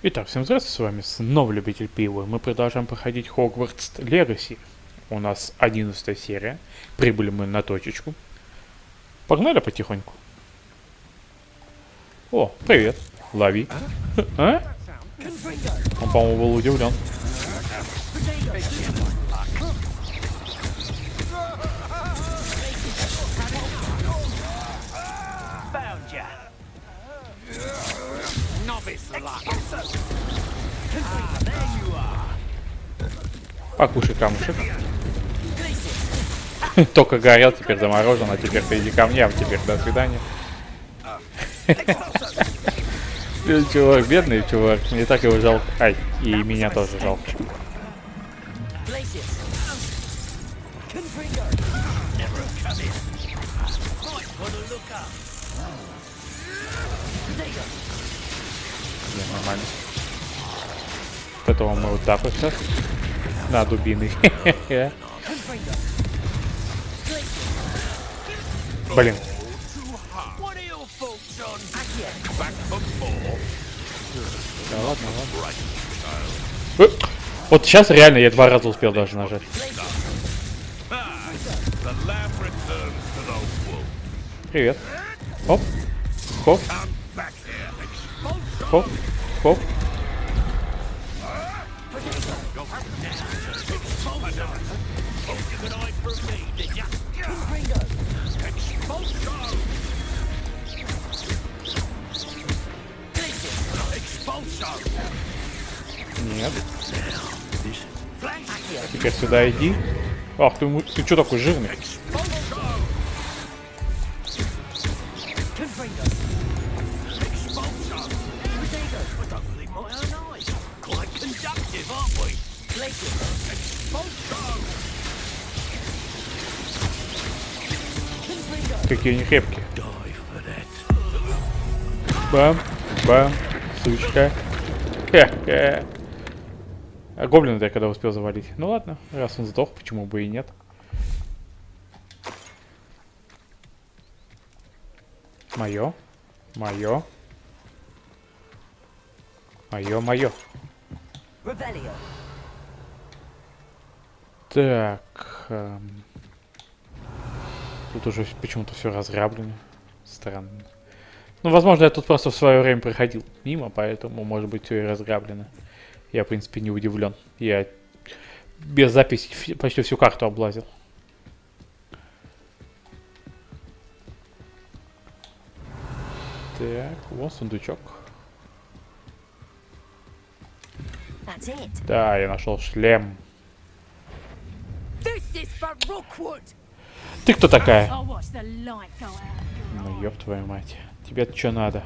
Итак, всем здравствуйте, с вами снова Любитель Пива. Мы продолжаем проходить Хогвартс Легаси. У нас 11 серия. Прибыли мы на точечку. Погнали потихоньку. О, привет. Лови. А? Он, по-моему, был удивлен. Покушай камушек. Только горел, теперь заморожен, а теперь ты иди ко мне, а теперь до свидания. Чувак, бедный чувак, мне так его жалко. Ай, и меня тоже жалко. Нормально. Вот этого мы вот так вот сейчас. На, дубины. Блин. Да ладно, ладно. Вот сейчас реально я 2 раза успел даже нажать. Привет. Хоп. Хоп. Хоп. Хоп. Нет. Теперь сюда иди. Ах, ты что такой жирный? Какие они крепкие. Бам, бам, сучка. Хе-хе. А гоблина я когда успел завалить? Ну ладно, раз он сдох, почему бы и нет. Мое. Мое. Мое. Так. Тут уже почему-то все разграблено. Странно. Ну, возможно, я тут просто в свое время проходил мимо, поэтому, может быть, все и разграблено. Я, в принципе, не удивлен. Я без записи почти всю карту облазил. Так, вот сундучок. Да, я нашел шлем. Ты кто такая? Ну, ёб твою мать. Тебе что надо?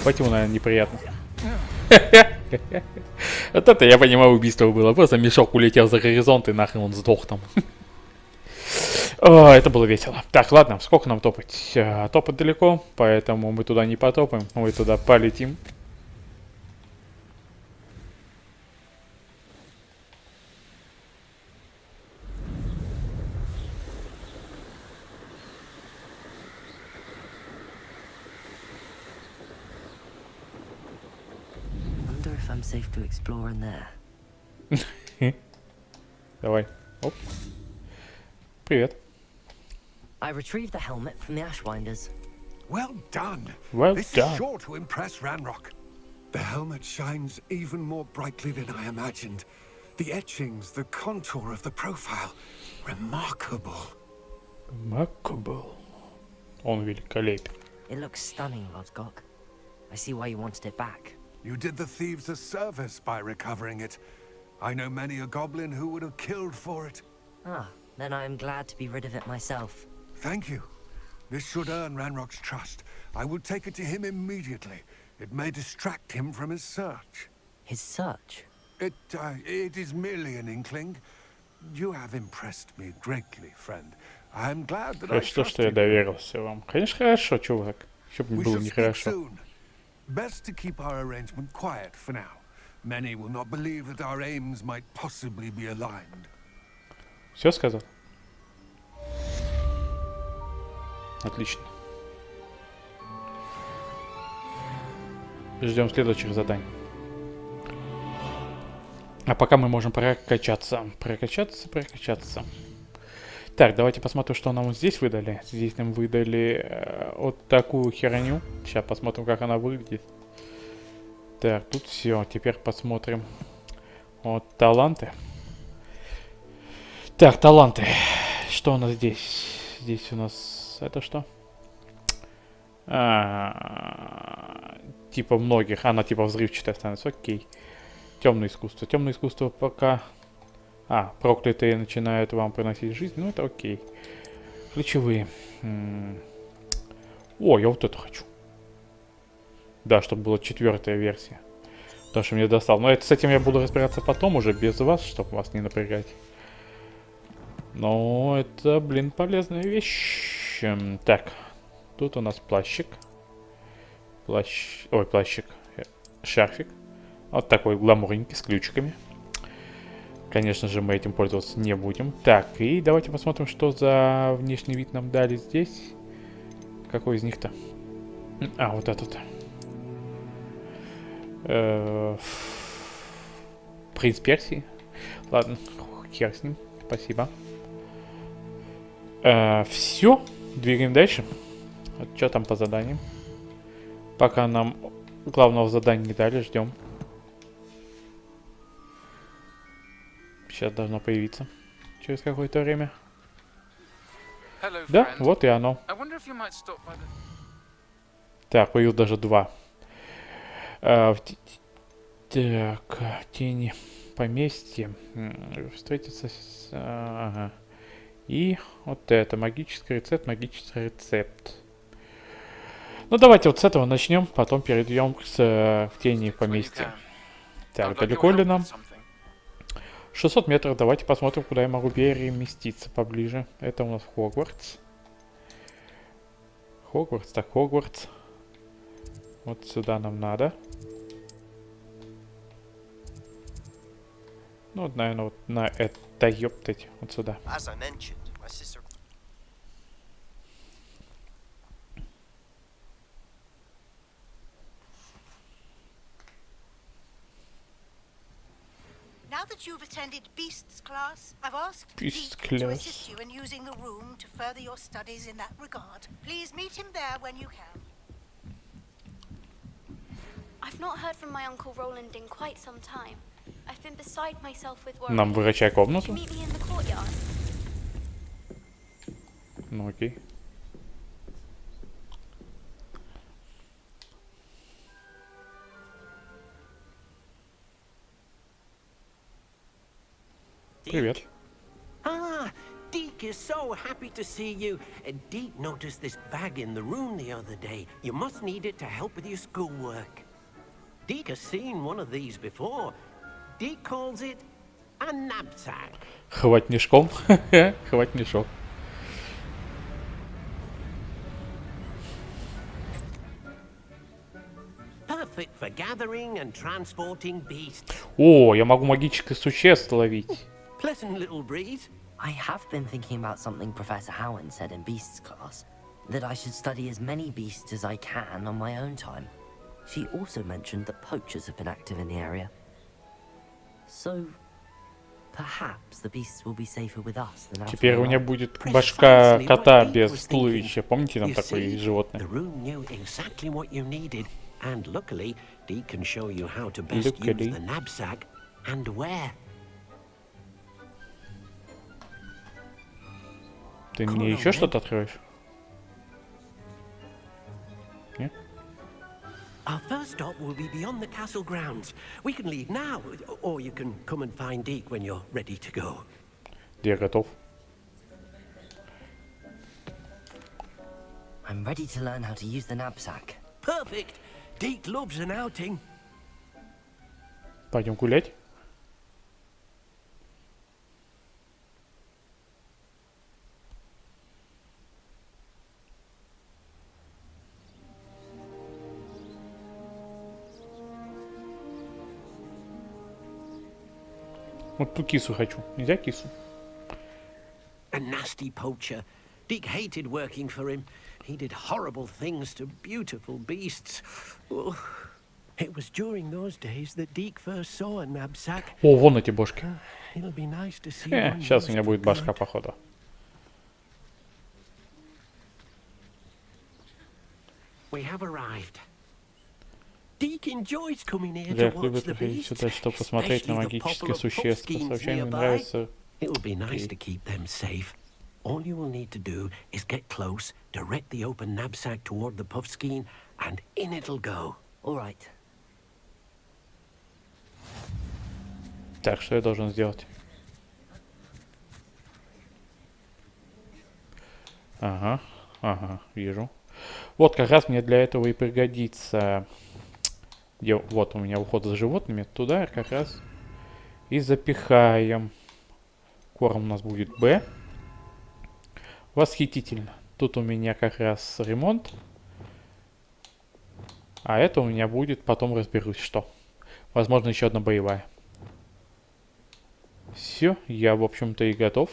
Хоть ему, наверное, неприятно. Вот это, я понимаю, убийство было. Просто мешок улетел за горизонт, и нахрен он сдох там. О, это было весело. Так, ладно, сколько нам топать? Топать далеко, поэтому мы туда не потопаем. Мы туда полетим. Safe to explore in there. Давай. Оп. Привет. I retrieved the helmet from the Ashwinders. Well done. Well this done. is sure to impress Ranrock. The helmet shines even more brightly than I imagined. The etchings, the contour of the profile. Remarkable. Remarkable. Он великолепен. It looks stunning, Lodgok. I see why you wanted it back. You did the thieves a service by recovering it. I know many a goblin who would have killed for it. Ah, then I am glad to be rid of it myself. Thank you. This should earn Ranrock's trust. I will take it to him immediately. It may distract him from his search. His search? It is merely an inkling. You have impressed me greatly, friend. I'm glad that I Хорошо, что я trusted you. доверился вам. Конечно, хорошо, чувак. Чтоб не We было shall speak нехорошо. soon. Best to keep our arrangement quiet for now. Many will not believe that our aims might possibly be aligned. Все сказал? Отлично. Ждем следующих заданий. А пока мы можем прокачаться. Прокачаться. Так, давайте посмотрим, что нам вот здесь выдали. Здесь нам выдали вот такую херню. Сейчас посмотрим, как она выглядит. Так, тут все. Теперь посмотрим. Вот таланты. Так, таланты. Что у нас здесь? Здесь у нас... Это что? Типа многих. Она типа взрывчатая становится. Окей. Темное искусство. Темное искусство пока... проклятые начинают вам приносить жизнь. Ну, это окей. Ключевые. О, я вот это хочу. Да, чтобы была 4-я версия. Потому что мне достал. Но это, с этим я буду разбираться потом уже, без вас, чтобы вас не напрягать. Но это, блин, полезная вещь. Так. Тут у нас плащик. Плащик. Шарфик. Вот такой гламурненький, с ключиками. Конечно же, мы этим пользоваться не будем. Так, и давайте посмотрим, что за внешний вид нам дали здесь. Какой из них-то? Вот этот. Принц Персии. Ладно, хер с ним. Спасибо. Все. Двигаем дальше. Что там по заданиям? Пока нам главного задания не дали, ждем. Сейчас должно появиться. Через какое-то время. Hello, Да, friend. вот и оно. I wonder if you might stop by the... Так, появилось даже 2. Так, тени поместья. Встретиться с... Ага. И вот это, магический рецепт. Ну, давайте вот с этого начнем, потом перейдем в тени поместья. Так, далеко ли нам? 600 метров, давайте посмотрим, куда я могу переместиться поближе. Это у нас Хогвартс. Хогвартс. Вот сюда нам надо. Ну, вот, наверное, вот на это, ёптать, вот сюда. As I mentioned, my sister. Now that you've attended Beasts class, I've asked Beasts Deke to class. assist you in using the room to further your studies in that regard. Please meet him there when you can. I've not heard from my Uncle Roland in quite some time. I've been beside myself with worry. Нам выручай комнату. Meet me in the courtyard. Ну, окей. Привет. Deke is so happy to see you. Deke noticed this bag in the room the other day. You must need it to help with your schoolwork. Deke has seen one of these before. Deke calls it a knapsack. Хватнишком. Хватнишок. Perfect for gathering and transporting beasts. О, я могу магических существ ловить. Pleasant little breeze. I have been thinking about something Professor Howard said in Beasts class, that I should study as many beasts as I can on my own time. She also mentioned that poachers have been active in the area. So, perhaps the beasts will be safer with us than out on Теперь у their меня own. будет башка Precisely кота what Deke без was туловища. thinking. Помните, там You такое see, животное? The room knew exactly what you needed, and luckily, Deke can show you how to best Luckily. use the knapsack and where. Ты мне еще что-то откроешь? Нет? Our first stop will be beyond the castle grounds. We can leave now, or you can come and find Deke when you're ready to go. Я готов. I'm ready to learn how to use the knapsack. Perfect. Deke loves an outing. Пойдем гулять. Вот ту кису хочу. Нельзя кису? A nasty poacher. Deke hated working for him. He did horrible things to beautiful beasts. Oh. It was during those days that Deke first saw a knapsack. О, вон эти бошки. It'll be nice to see one Сейчас у used меня for будет башка, good. походу. We have arrived. Deke enjoys coming here to Джек watch любит the приходить beasts, сюда, чтобы посмотреть на especially the магических popular существ. По puffskeins сообщениям nearby. нравится. It'll be nice to keep them safe. All you will need to do is get close, direct the open knapsack toward the puffskein, and in it'll go. All right. Так, что я должен сделать? Ага, ага, вижу. Вот как раз мне для этого и пригодится. Вот у меня уход за животными. Туда как раз и запихаем. Корм у нас будет Б. Восхитительно. Тут у меня как раз ремонт. А это у меня будет, потом разберусь, что. Возможно, еще одна боевая. Все, я, в общем-то, и готов.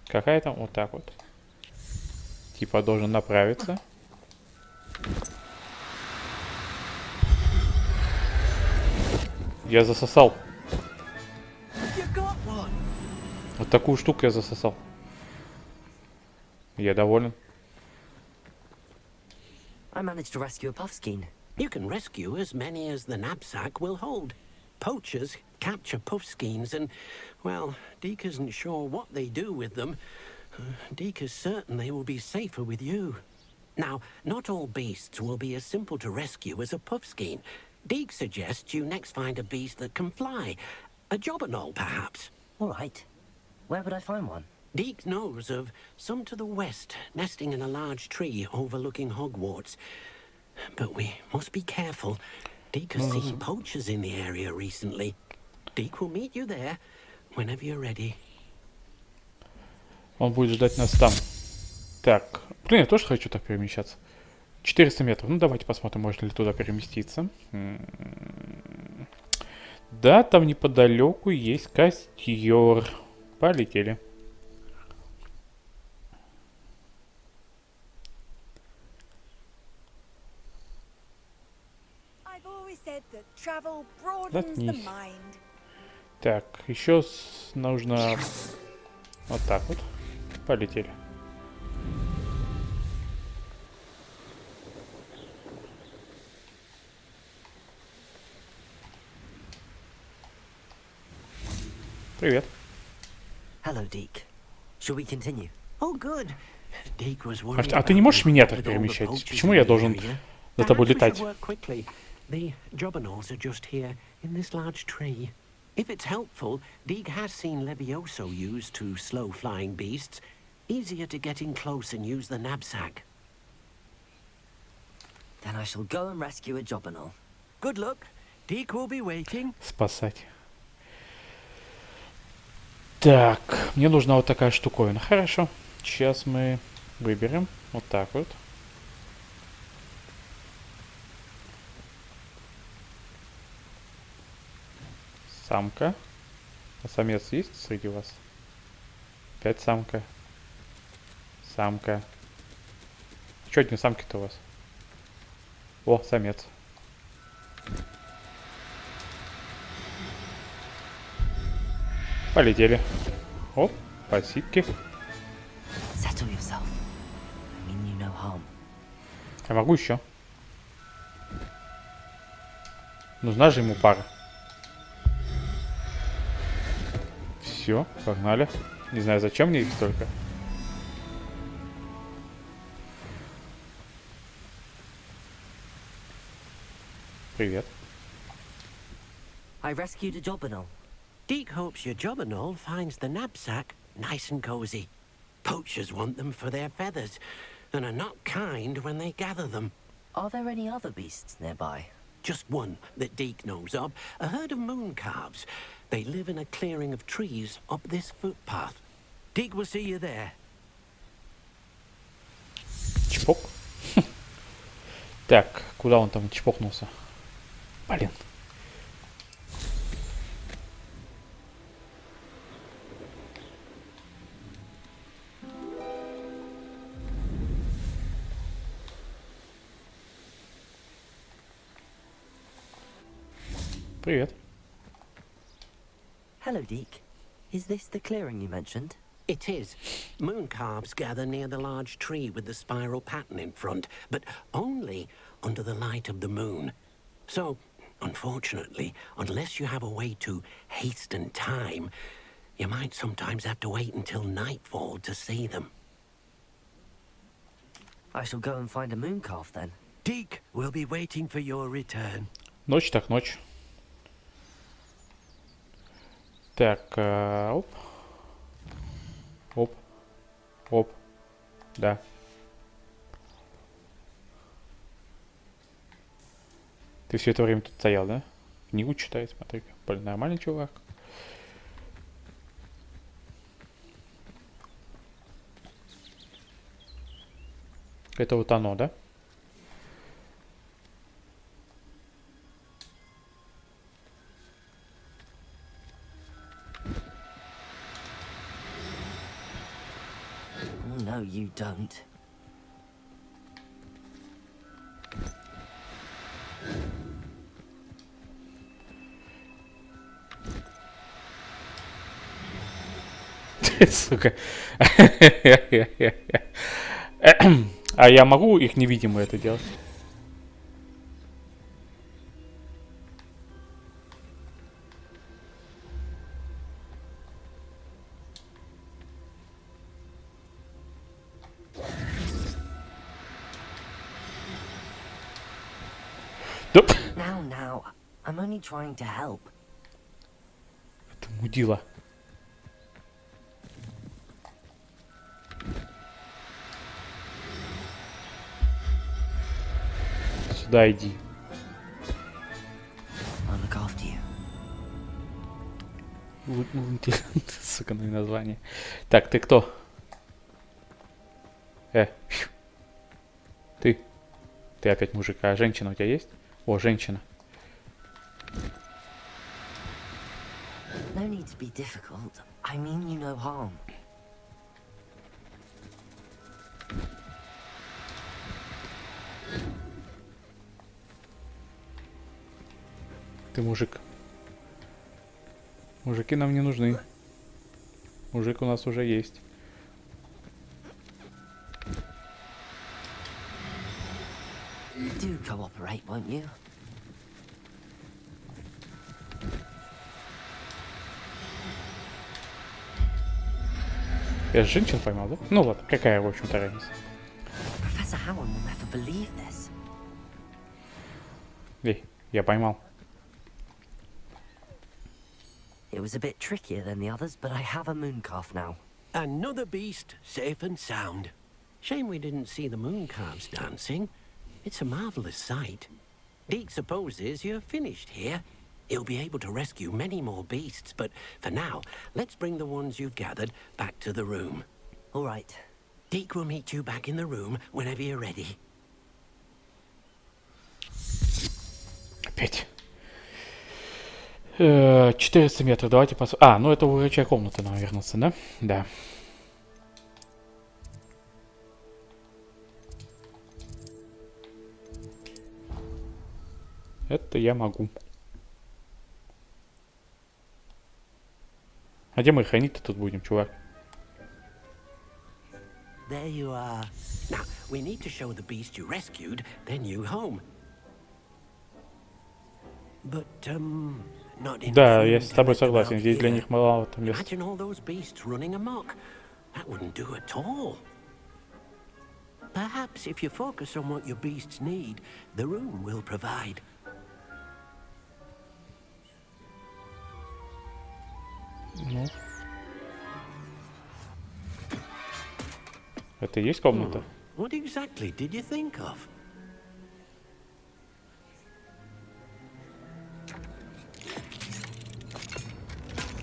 Какая там? Вот так вот. Типа должен направиться. Я засосал. Вот такую штуку я засосал. Я доволен. I managed to rescue a puffskein. You can rescue as many as the knapsack will hold. Poachers capture puffskeins and, well, Deke isn't sure what they do with them. Deke is certain they will be safer with you. Now, not all beasts will be as simple to rescue as a puffskein. Deke suggests you next find a beast that can fly. A jobberknoll, perhaps. All right. Where would I find one? Deke knows of some to the west, nesting in a large tree overlooking Hogwarts. But we must be careful. Deke has seen poachers in the area recently. Deke will meet you there whenever you're ready. Он будет ждать нас там. Так. Блин, я тоже хочу так перемещаться. 400 метров. Ну, давайте посмотрим, можно ли туда переместиться. Да, там неподалеку есть костер. Полетели. Заткнись. Так, еще нужно вот так вот. Полетели. Привет. Hello, Deke. Shall we continue? Oh, good. Deke was worried А ты не можешь меня так about all the перемещать? poachers Почему in я the должен area. за тобой Perhaps we летать? should work quickly. The jobberknolls are just here in this large tree. If it's helpful, Deke has seen Levioso used to slow flying beasts. Easier to get in close and use the knapsack. Then I shall go and rescue a jobberknoll. Good luck. Deke will be waiting. Спасать. Так, мне нужна вот такая штуковина. Хорошо. Сейчас мы выберем вот так вот. Самка. А самец есть среди вас? Опять самка. Самка. Чё одни самки-то у вас? О, самец. Полетели. Оп, спасибо. Settle yourself. I mean you no harm. Я могу еще. Нужна же ему пара. Все, погнали. Не знаю, зачем мне их столько. Привет. I rescued a jobberknoll. Deke hopes your jobberknoll finds the knapsack nice and cozy. Poachers want them for their feathers, and are not kind when they gather them. Are there any other beasts nearby? Just one that Deke knows of, a herd of moon calves. They live in a clearing of trees up this footpath. Deke will see you there. Чпок. Так, куда он там чпокнулся? Блин. Привет. Hello, Deke. Is this the clearing you mentioned? It is. Moon calves gather near the large tree with the spiral pattern in front, but only under the light of the moon. So, unfortunately, unless you have a way to hasten time, you might sometimes have to wait until nightfall to see them. I shall go and find a moon calf then. Deke will be waiting for your return. Ночь так ночь. Так, оп. Оп. Оп. Да. Ты все это время тут стоял, да? Книгу читает, смотри. Блин, нормальный чувак. Это вот оно, да? Oh, no, you don't. Сука. А я могу их невидимо это делать? Да, Now, I'm only trying to help. это мудила. Сюда иди. I'll look after you. Сука, ну и название. Так, ты кто? Ты. Ты опять мужик. А женщина у тебя есть? О, женщина. No need to be difficult. I mean you no harm. Ты мужик. Мужики нам не нужны. Мужик у нас уже есть. Do cooperate, won't you? Я же женщин поймал, да? Ну ладно, какая, в общем-то, разница. Professor Howard will never believe this. Эй, я поймал. It was a bit trickier than the others, but I have a moon calf now. Another beast, safe and sound. Shame we didn't see the moon calves dancing. It's a marvelous sight. Deke supposes you're finished here. He'll be able to rescue many more beasts, but for now, let's bring the ones you've gathered back to the room. All right. Deke will meet you back in the room whenever you're ready. Опять. 400 метров, давайте посмотрим. А, ну это у врача комната, надо вернуться, да? Да. Это я могу. А где мы хранить-то тут будем, чувак? There you are. Now, we need to show the beast you rescued their new home. But, not enough Да, room я to с тобой let them согласен. out Здесь для here. них маловато места. Imagine all those beasts running amok. That wouldn't do at all. Perhaps if you focus on what your beasts need, the room will provide. Ну. Это и есть комната? What exactly did you think of?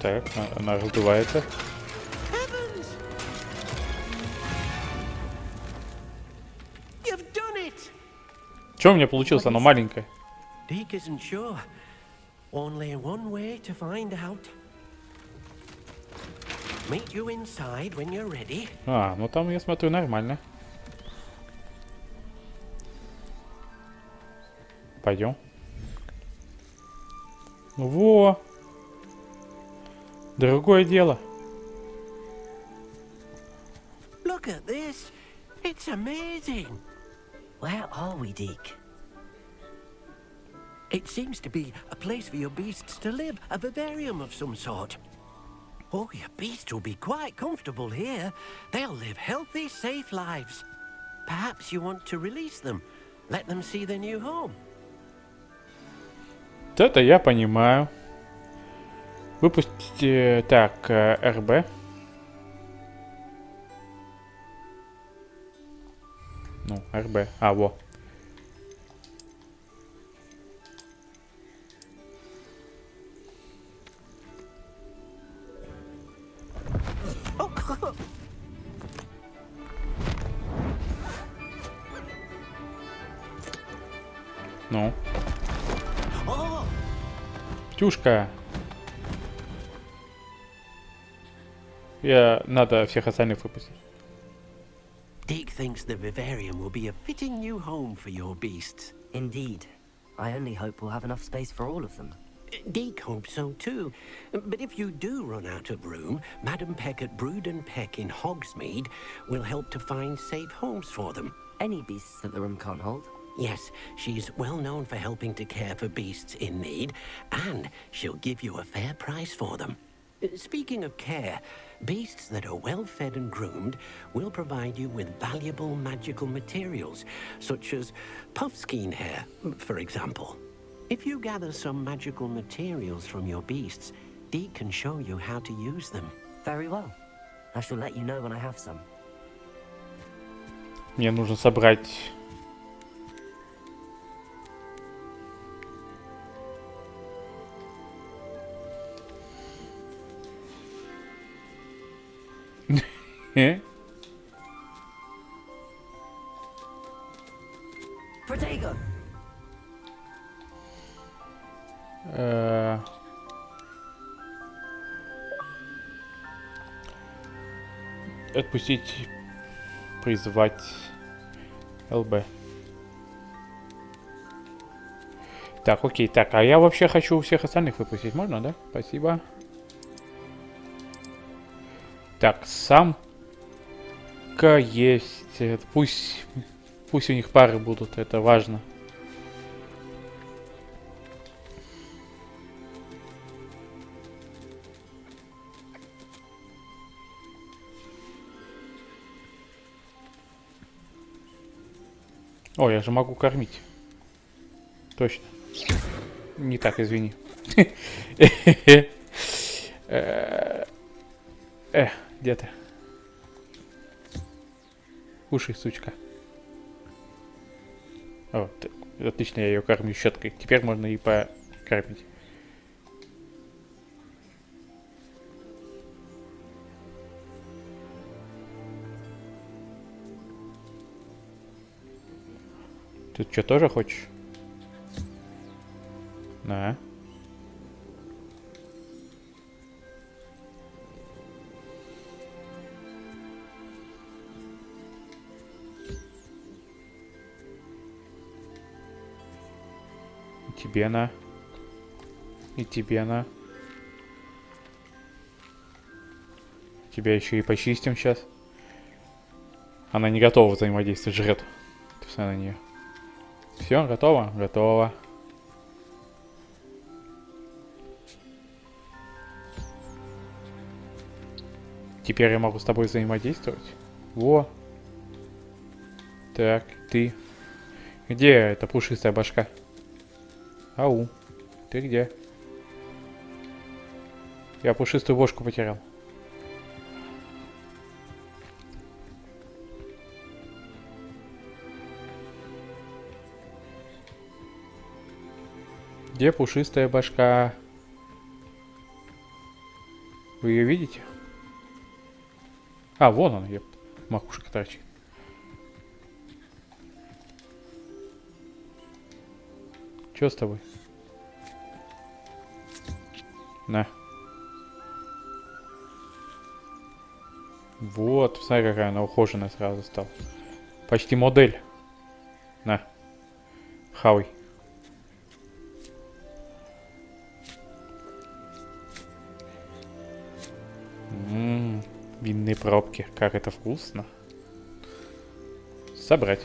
Так, она раздувается. Heavens! You've done it! Что у меня получилось? Оно маленькое. Deke isn't sure. Only one way to find out. Meet you inside when you're ready. А, ну там, я смотрю, нормально. Пойдем. Во! Другое дело. Look at this. It's amazing. Where are we, Deke? It seems to be a place for your beasts to live, a vivarium of some sort. Oh, your beasts will be quite comfortable here. They'll live healthy, safe lives. Perhaps you want to release them, let them see their new home. Это я понимаю. Выпустите... Так, РБ. Ну, РБ. А, во. Ну. Птюшка. Надо всех остальных выпустить. Deke thinks the vivarium will be a fitting new home for your beasts. Indeed. I only hope we'll have enough space for all of them. Deke hopes so too. But if you do run out of room, Madam Peck at Brood and Peck in Hogsmeade will help to find safe homes for them. Any beasts that the room can't hold? Yes, she's well known for helping to care for beasts in need, and she'll give you a fair price for them. Speaking of care, beasts that are well fed and groomed will provide you with valuable magical materials, such as puffskein hair, for example. If you gather some magical materials from your beasts, Deke can show you how to use them. Very well. I shall let you know when I have some. Мне нужно собрать... Protego! Отпустить, призвать ЛБ. Так, окей, так, а я вообще хочу всех остальных выпустить, можно, да? Спасибо. Так, самка есть, пусть у них пары будут, это важно. О, я же могу кормить. Точно. Не так, извини. Где ты? Кушай, сучка. О, отлично, я ее кормлю щеткой. Теперь можно и покормить. Ты что, тоже хочешь? На. И тебе на. И тебе на. Тебя еще и почистим сейчас. Она не готова взаимодействовать, жрет. Все на нее. Все, готово? Готово. Теперь я могу с тобой взаимодействовать. Во. Так, ты. Где эта пушистая башка? Ау. Ты где? Я пушистую бошку потерял. Где пушистая башка? Вы ее видите? А, вон он, ёпт. Макушка торчит. Чё с тобой? На. Вот, смотри, какая она ухоженная сразу стала. Почти модель. На. Хавай. Винные пробки. Как это вкусно. Собрать.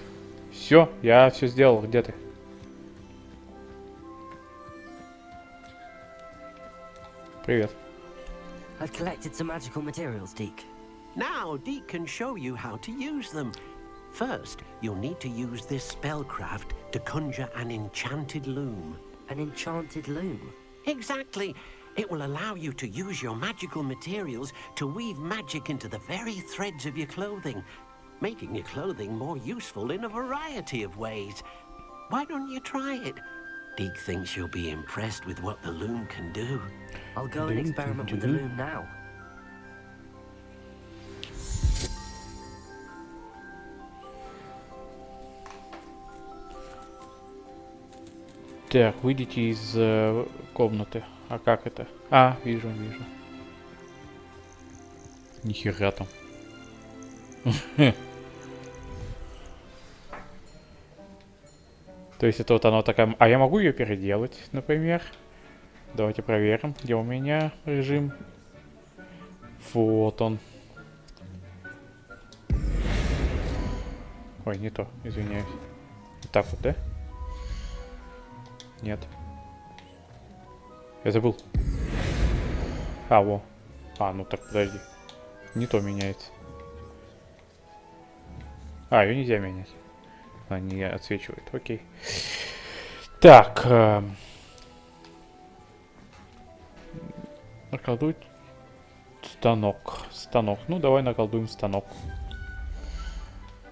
Все, я все сделал. Где ты? Привет. I've collected some magical materials, Deke. Now, Deke can show you how to use them. First, you'll need to use this spellcraft to conjure an enchanted loom. An enchanted loom. Exactly. It will allow you to use your magical materials to weave magic into the very threads of your clothing, making your clothing more useful in a variety of ways. Why don't you try it? Deke thinks you'll be impressed with what the loom can do. I'll go and experiment with the loom now. Так, выйдите из комнаты. А как это? А, вижу. Нихера там. То есть это вот оно такая... А я могу ее переделать, например? Давайте проверим, где у меня режим. Вот он. Ой, не то, извиняюсь. Вот так вот, да? Нет. Я забыл. А, во. А, ну так, подожди. Не то меняется. А, ее нельзя менять. Она не отсвечивает. Окей. Так. Наколдует станок. Станок. Ну, давай наколдуем станок.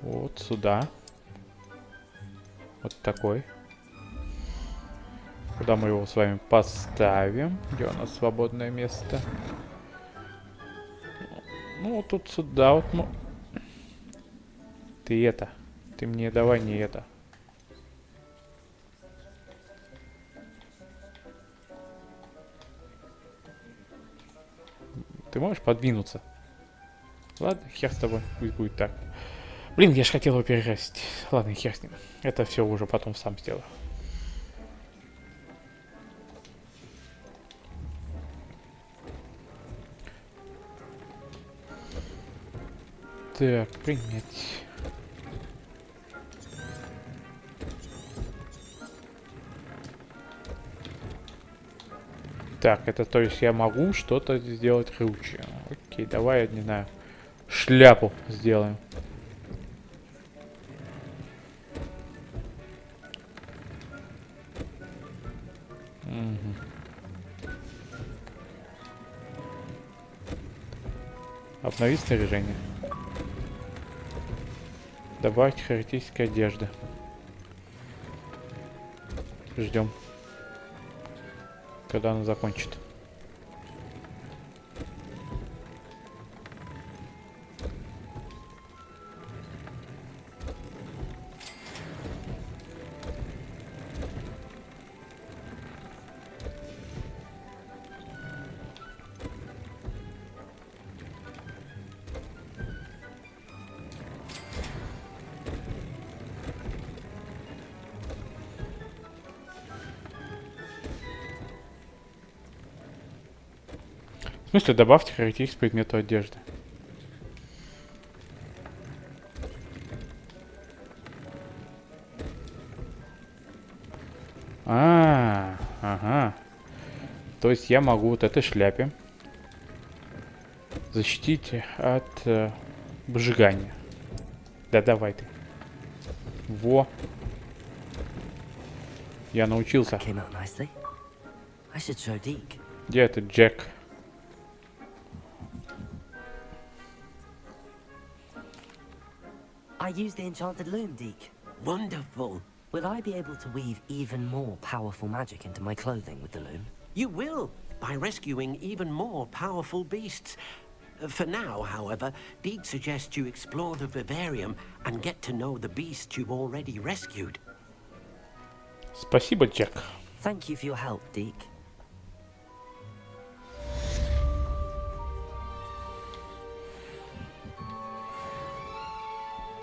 Вот сюда. Вот такой. Куда мы его с вами поставим? Где у нас свободное место? Ну, вот тут сюда вот. Ну. Ты это. Ты мне давай не это. Ты можешь подвинуться? Ладно, хер с тобой. Пусть будет так. Блин, я же хотел его перекрасить. Ладно, хер с ним. Это все уже потом сам сделаю. Так, принять. Так, это то есть я могу что-то сделать круче. Окей, давай, я не знаю, шляпу сделаем. Угу. Обновить снаряжение. Добавить характеристики одежды. Ждем. Когда она закончит. В смысле, добавьте характеристик предмету одежды. Ага. То есть я могу вот этой шляпе защитить от выжигания. Да давай ты. Во. Я научился. Где этот Джек? I used the enchanted loom, Deke. Wonderful. Will I be able to weave even more powerful magic into my clothing with the loom? You will, by rescuing even more powerful beasts. For now, however, Deke suggests you explore the vivarium and get to know the beasts you've already rescued. Спасибо, Джек. Thank you for your help, Deke.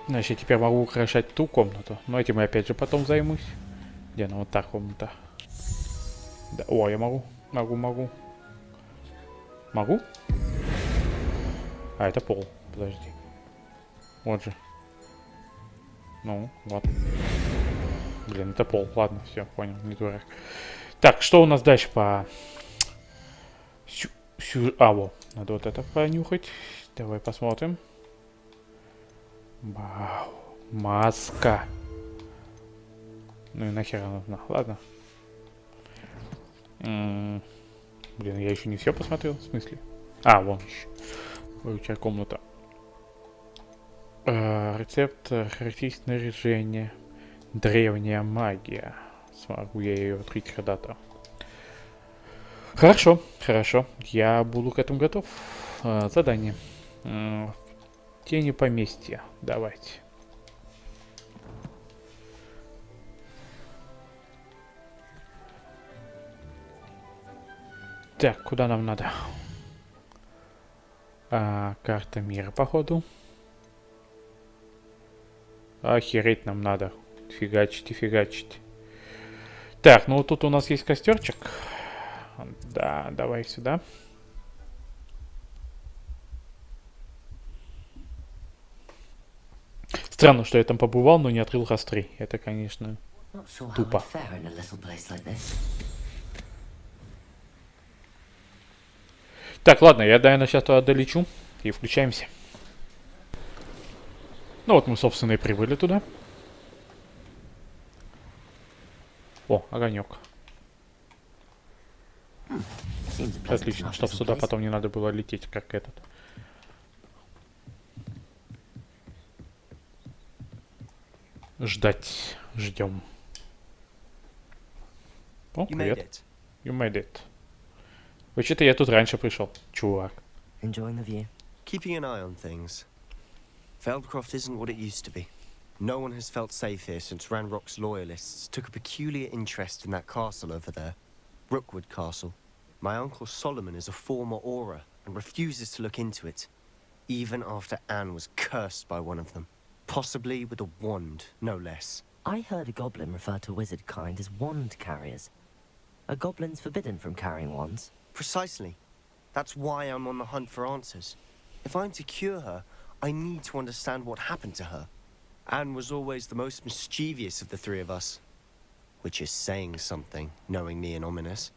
Значит, я теперь могу украшать ту комнату. Но этим я опять же потом займусь. Где она? Вот та комната. Да. О, я могу. Могу. Могу? А, это пол. Подожди. Вот же. Ну, вот. Блин, это пол. Ладно, все, понял, не дурак. Так, что у нас дальше по... во. Надо вот это понюхать. Давай посмотрим. Вау. Маска. Ну и нахер она нужна. Ладно. Блин, я еще не все посмотрел. В смысле? А, вон еще. Выручая комната. Рецепт характеристик снаряжения. Древняя магия. Смогу я ее открыть когда-то. Хорошо. Я буду к этому готов. Задание. Тени поместья. Давайте. Так, куда нам надо? Карта мира, походу. Охереть нам надо. Фигачить. Так, ну вот тут у нас есть костерчик. Да, давай сюда. Странно, что я там побывал, но не открыл костры. Это, конечно, тупо. Так, ладно, я, наверное, сейчас туда долечу и включаемся. Ну вот мы, собственно, и прибыли туда. О, огонек. Отлично, чтобы сюда потом не надо было лететь, как этот. Ждать. Ждем. О, привет. You made it. Вообще-то я тут раньше пришел, чувак. Enjoying the view. Keeping an eye on things. Feldcroft isn't what it used to be. No one has felt safe here since Ranrock's loyalists took a peculiar interest in that castle over there. Rookwood Castle. My uncle Solomon is a former Auror and refuses to look into it, even after Anne was cursed by one of them. Possibly with a wand, no less. I heard a goblin refer to wizard kind as wand carriers. Are goblins forbidden from carrying wands? Precisely. That's why I'm on the hunt for answers. If I'm to cure her, I need to understand what happened to her. Anne was always the most mischievous of the three of us. Which is saying something, knowing me and ominous.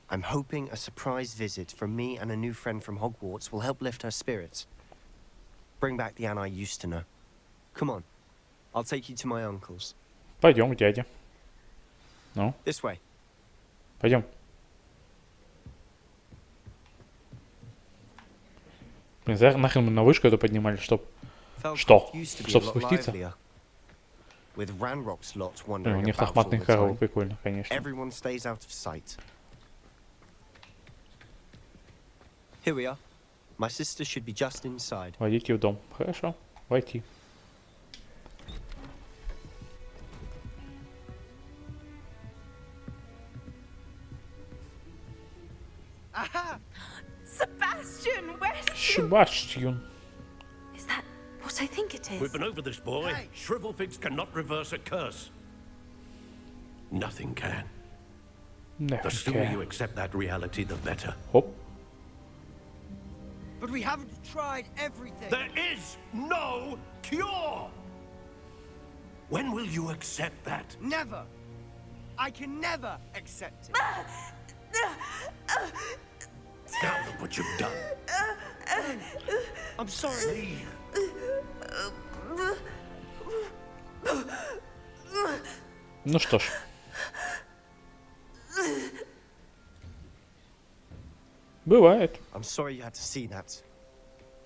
I'm hoping a surprise visit from me and a new friend from Hogwarts will help lift her spirits. Bring back the Anne I used to know. Come on. I'll take you to my uncle's. Пойдем к дяде. Ну, This way. пойдем. Блин, нахрен мы на вышку эту поднимали, чтоб... Что? Чтоб спуститься? With Ranrock's lot У wandering них about all лохматные the коровы, time. прикольно, конечно. Everyone stays out of sight. Here we are. My sister should be just inside. Войдите в дом. Хорошо, войти. Sebastian, where did Себастьян. Is that what I think it is? We've been over this, boy. Shrivelfigs cannot reverse a curse. Nothing can. The sooner you accept that reality, the better. Хоп. But we haven't tried everything. There is no cure! When will you accept that? Never. I can never accept it. Now look what you've done. I'm sorry. Ну что ж. Бывает. I'm sorry you had to see that.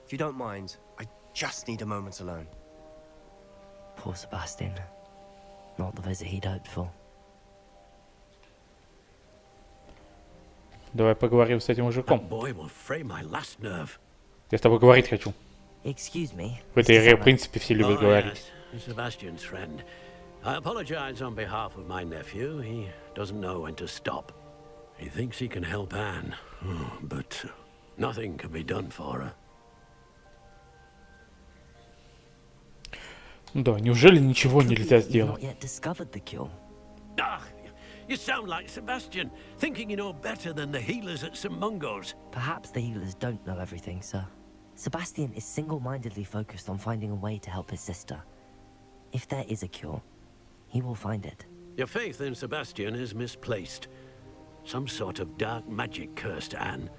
If you don't mind, I just need a moment alone. Poor Sebastian. Not the visit he'd hoped for. Давай поговорим с этим мужиком. That boy will fray my last nerve. Я с тобой говорить хочу. Excuse me. В этой Mr. игре, в Samuel. принципе, все любят говорить. Yes, Sebastian's friend. I apologize on behalf of my nephew. He doesn't know when to stop. He thinks he can help Anne, but nothing can be done for her. Да, неужели ничего нельзя You've сделать? not yet discovered the cure. Ah, you sound like Sebastian, thinking you know better than the healers at St. Mungo's. Perhaps the healers don't know everything, sir. Sebastian is single-mindedly focused on finding a way to help his sister. If there is a cure, he will find it. Your faith in Sebastian is misplaced. Some sort of dark magic cursed Anne,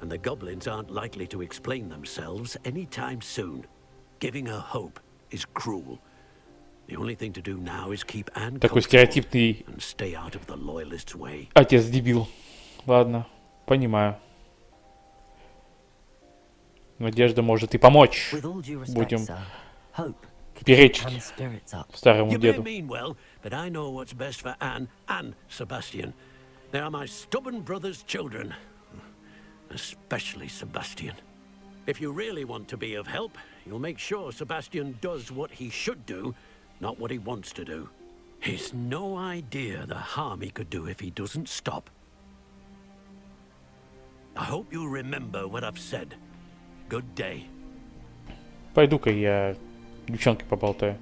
and the goblins aren't likely to explain themselves anytime soon. Giving her hope is cruel. The only thing to do now is keep Anne Такой стереотипный and stay out of the loyalists' way. отец-дебил. Ладно, понимаю. Надежда может и помочь. With all due respect, Будем sir, hope could keep перечить Anne's spirits up. старому You may деду. mean well, but I know what's best for Anne and Sebastian. They are my stubborn brother's children. Especially Sebastian. If you really want to be of help, you'll make sure Sebastian does what he should do, not what he wants to do. He's no idea the harm he could do if he doesn't stop. I hope you'll remember what I've said. Good day. Пойду-ка я девчонке поболтаю.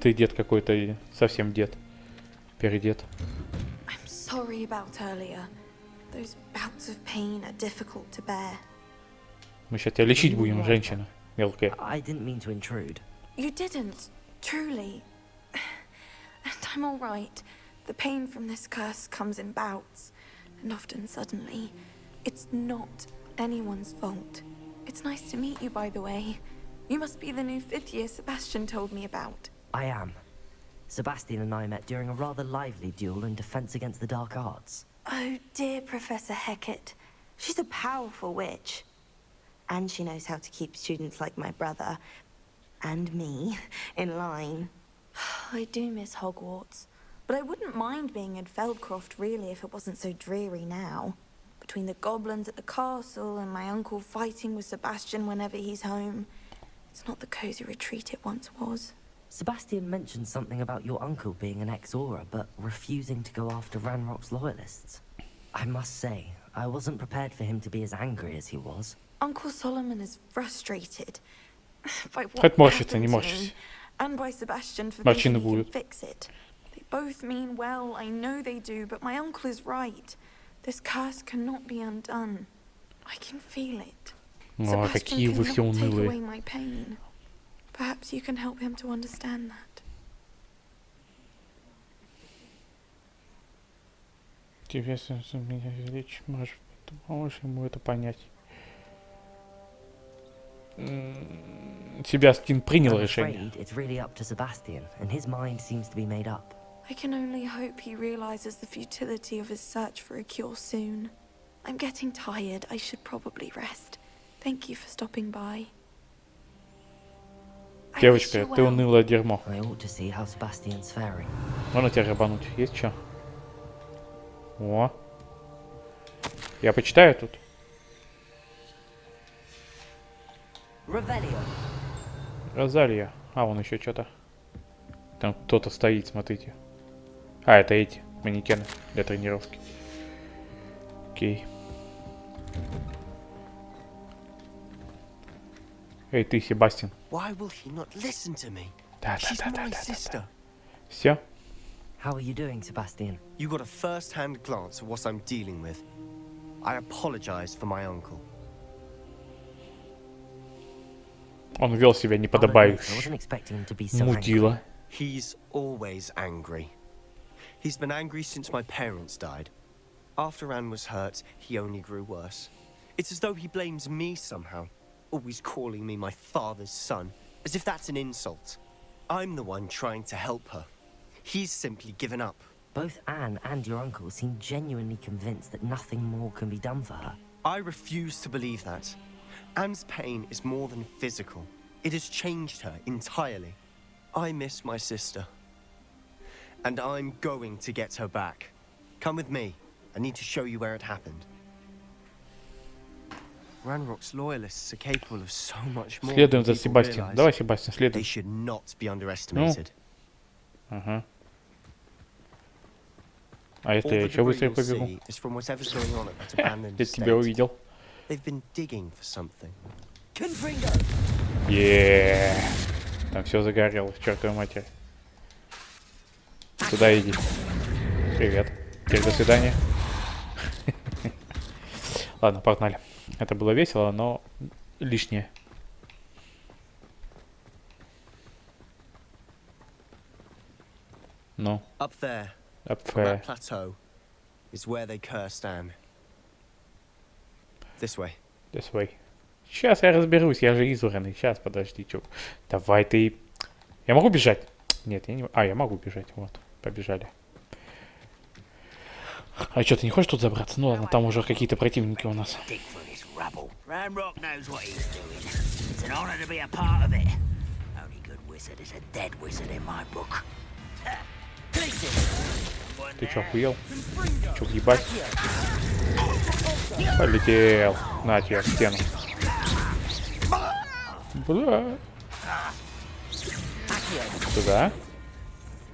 Ты дед какой-то, совсем дед. Передед. I'm sorry about earlier. Those bouts of pain are difficult to bear. Мы сейчас тебя лечить будем, женщина. Мелкая. I didn't mean to intrude. You didn't, truly. And I'm all right. The pain from this curse comes in bouts, and often suddenly. It's not anyone's fault. It's nice to meet you, by the way. You must be the new 5th year Sebastian told me about. I am. Sebastian and I met during a rather lively duel in defense against the dark arts. Oh, dear Professor Hecat. She's a powerful witch. And she knows how to keep students like my brother, and me, in line. I do miss Hogwarts, but I wouldn't mind being in Feldcroft really if it wasn't so dreary now. Between the goblins at the castle and my uncle fighting with Sebastian whenever he's home, it's not the cozy retreat it once was. Sebastian mentioned something about your uncle being an ex-Auror, but refusing to go after Ranrock's loyalists. I must say, I wasn't prepared for him to be as angry as he was. Uncle Solomon is frustrated by what Хоть морщится, happened не to морщись. me, and by Sebastian for Морщины thinking he can будут. fix it. They both mean well, I know they do, but my uncle is right. This curse cannot be undone. I can feel it. О, какие вы все Sebastian cannot take away унылые. my pain. Perhaps you can help him to understand that. Тебе меня речь, может, ты поможешь ему это понять. Себастьян принял I'm решение. afraid it's really up to Sebastian, and his mind seems to be made up. I can only hope he realizes the futility of his search for a cure soon. I'm getting tired. I should probably rest. Thank you for stopping by. I wish Девочка, you ты well. унылое дерьмо. I ought to see how Sebastian's faring. Можно тебя рабануть? Есть что? О. Я почитаю тут. Revelio. Розалия. А, вон еще что-то. Там кто-то стоит, смотрите. А, это эти манекены для тренировки. Окей. Эй, ты, Себастьян. Why will he not listen to me? Да, She's my sister. Все? How are you doing, Sebastian? You got a first-hand glance at what I'm dealing with. I apologize for my uncle. Он вел себя I wasn't неподобающе. expecting him to be so angry. Мудила. He's always angry. He's been angry since my parents died. After Anne was hurt, he only grew worse. It's as though he blames me somehow, always calling me my father's son, as if that's an insult. I'm the one trying to help her. He's simply given up. Both Anne and your uncle seem genuinely convinced that nothing more can be done for her. I refuse to believe that. Anne's pain is more than physical. It has changed her entirely. I miss my sister. And I'm going to get her back. Come with me. I need to show you where it happened. Ranrock's loyalists are capable of so much more Следуем than за people Себастьяном. realize. Давай, Себастьян, They следуй. should not be underestimated. Ага. А если я еще быстрее побегу? Я тебя увидел. Там все загорелось, чертова матерь. Туда иди. Привет. Теперь до свидания. Ладно, погнали. Это было весело, но лишнее. Ну. Up there. Up on there. that plateau is where they cursed Anne. This way. This way. Сейчас я разберусь, я же избранный. Сейчас, подожди, чё. Давай ты... Я могу бежать? Нет, я не... А, я могу бежать, вот. Побежали. А что, ты не хочешь тут забраться? Ну ладно, там уже какие-то противники у нас. Ты чё, охуел? Чё, въебать? Полетел. На тебя, в стену. Бля. Туда.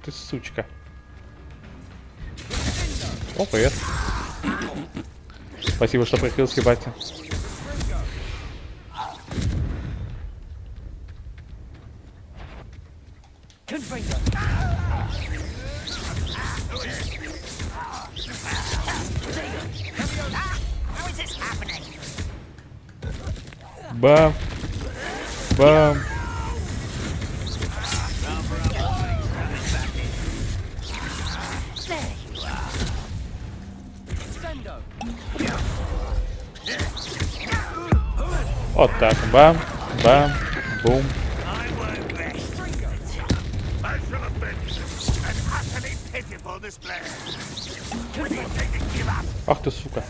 Ты сучка. О, привет. Спасибо, что прикрыл, Себастьян. Бам. Бам. Вот так. Бам. Бам. Бум. Ах ты, сука.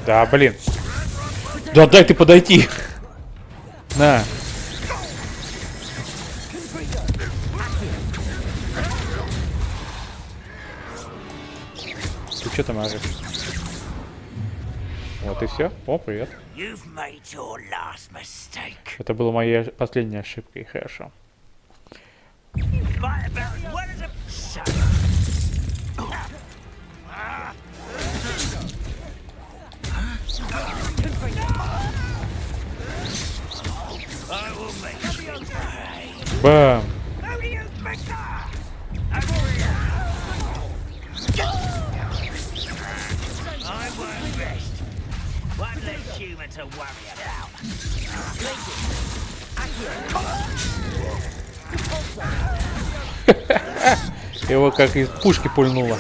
Да, блин. Да дай ты подойти. На. Ты что там орешь? Вот и все. О, привет. Это была моя последняя ошибка, и хорошо. Бам! Его как из пушки пульнуло.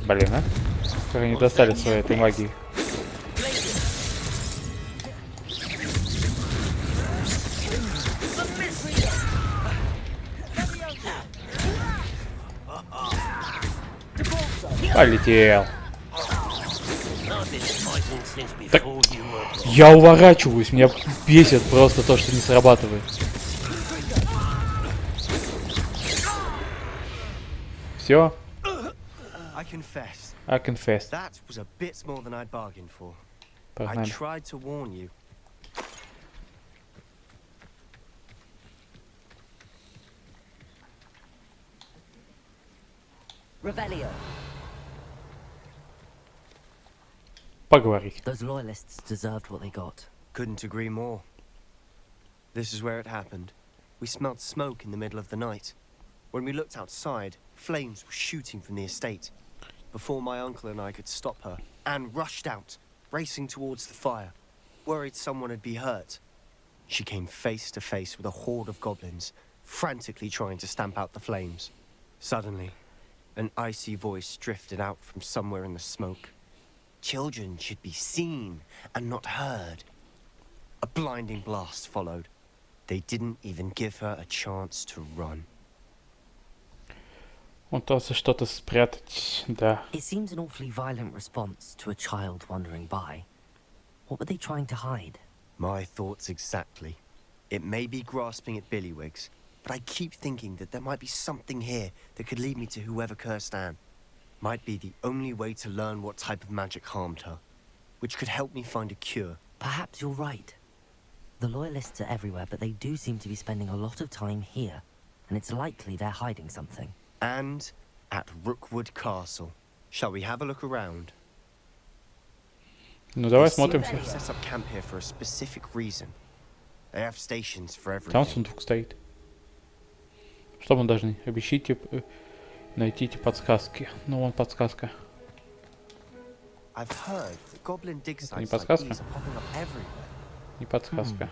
Блин, а? Как они достали своей этой магии. Полетел. Так, я уворачиваюсь, меня бесит просто то, что не срабатывает. Все. I confess. That was a bit more than I'd bargained for. Погнали. I tried to warn you. Revelio. Поговорить. Those loyalists deserved what they got. Couldn't agree more. This is where it happened. We smelled smoke in the middle of the night. When we looked outside, flames were shooting from the estate. Before my uncle and I could stop her, Anne rushed out, racing towards the fire, worried someone had been hurt. She came face to face with a horde of goblins, frantically trying to stamp out the flames. Suddenly, an icy voice drifted out from somewhere in the smoke. Children should be seen and not heard. A blinding blast followed. They didn't even give her a chance to run. Он пытался что-то спрятать, да. It seems an awfully violent response to a child wandering by. What were they trying to hide? My thoughts exactly. It may be grasping at Billywigs, but I keep thinking that there might be something here that could lead me to whoever cursed Anne. Might be the only way to learn what type of magic harmed her, which could help me find a cure. Perhaps you're right. The Loyalists are everywhere, but they do seem to be spending a lot of time here, and it's likely they're hiding something. And at Rookwood Castle. Shall we have a look around? Ну давай They seem to смотримся. have set up camp here for a specific reason. They have stations for Там everything. сундук стоит. Что мы должны? Обещайте найти подсказки. Ну вон подсказка. I've heard that goblin dig Это не sites like подсказка? these are popping up everywhere. Не подсказка.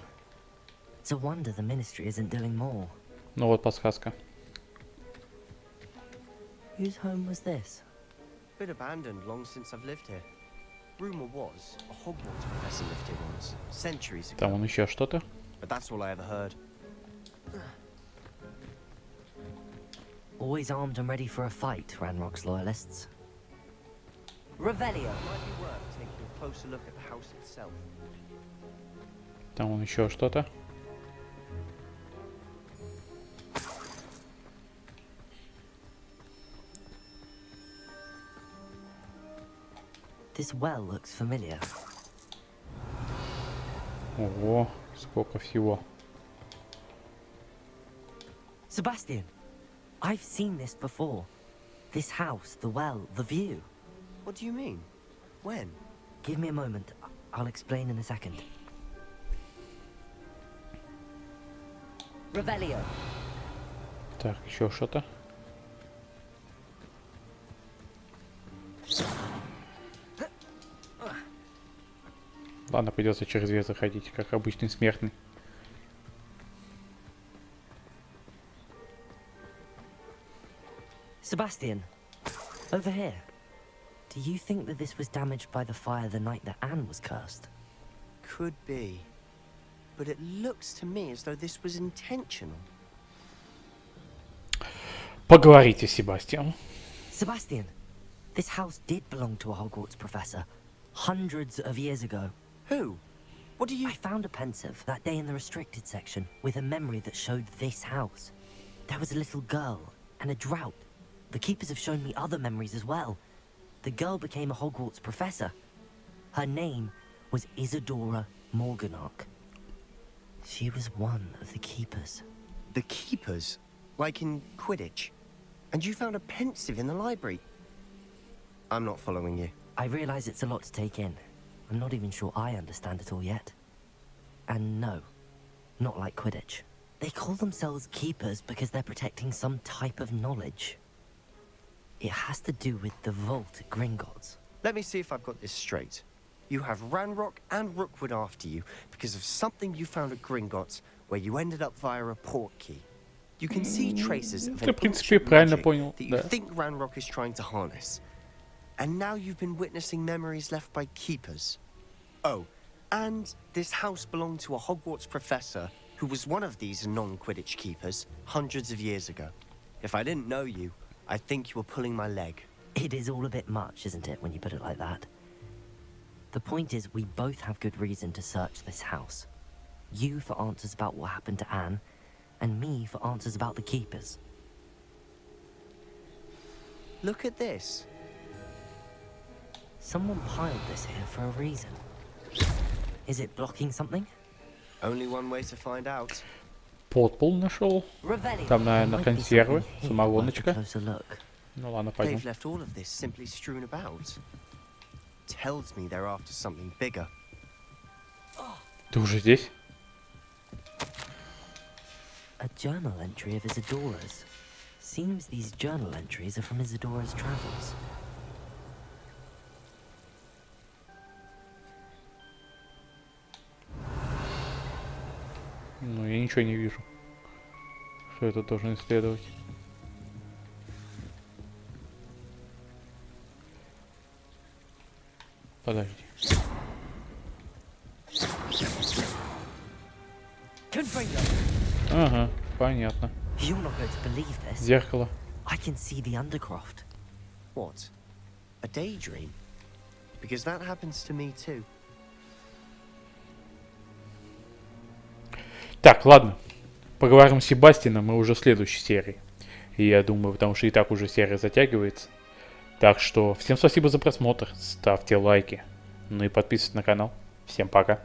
It's a wonder the Ministry isn't doing more. Ну вот подсказка. Whose home was this? Been abandoned long since I've lived here. Rumor was a Hogwarts professor lived here once, centuries ago. Там вон еще что-то. But that's all I ever heard. Always armed and ready for a fight, Ranrock's Loyalists. Revelio. Might be worth taking a closer look at the house itself. Там вон еще что-то. This well looks familiar. Ого, сколько всего. Sebastian, I've seen this before. This house, the well, the view. What do you mean? When? Give me a moment. I'll explain in a second. Revelio. Так, еще что-то. Ладно, придется через вес заходить, как обычный смертный. Sebastian, over here. Do you think that this was damaged by the fire the night that Anne was cursed? Could be. But it looks to me as though this was intentional. Поговорите, Себастьян. Sebastian, this house did belong to a Hogwarts professor hundreds of years ago. Who? What do you... I found a pensive that day in the restricted section with a memory that showed this house. There was a little girl and a drought. The keepers have shown me other memories as well. The girl became a Hogwarts professor. Her name was Isadora Morganach. She was one of the keepers. The keepers? Like in Quidditch? And you found a pensive in the library? I'm not following you. I realize it's a lot to take in. I'm not even sure I understand it all yet. And no, not like Quidditch. They call themselves keepers because they're protecting some type of knowledge. It has to do with the vault at Gringotts. Let me see if I've got this straight. You have Ranrock and Rookwood after you because of something you found at Gringotts where you ended up via a portkey. You can see traces of Ты, an в принципе, ancient правильно magic понял, that you да. think Ranrock is trying to harness. And now you've been witnessing memories left by keepers. Oh, and this house belonged to a Hogwarts professor who was one of these non-Quidditch keepers hundreds of years ago. If I didn't know you, I think you were pulling my leg. It is all a bit much, isn't it, when you put it like that? The point is, we both have good reason to search this house. You for answers about what happened to Anne, and me for answers about the keepers. Look at this. Someone piled this here for a reason. Is it blocking something? Only one way to find out. Подпол нашел. Там, наверное, консервы, самогоночка. Ну ладно, пойдем. They've left all of this simply strewn about. Tells me they're after something bigger. Ты уже здесь? A journal entry of Isadora's. Seems these journal entries are from Isadora's travels. Ну, я ничего не вижу. Что это должно исследовать? Подожди. Ага, понятно. You're not going to believe this. Зеркало. I can see the Undercroft. What? A daydream? Because that happens to me too. Так, ладно. Поговорим с Себастьяном мы уже в следующей серии. И я думаю, потому что и так уже серия затягивается. Так что всем спасибо за просмотр. Ставьте лайки. Ну и подписывайтесь на канал. Всем пока.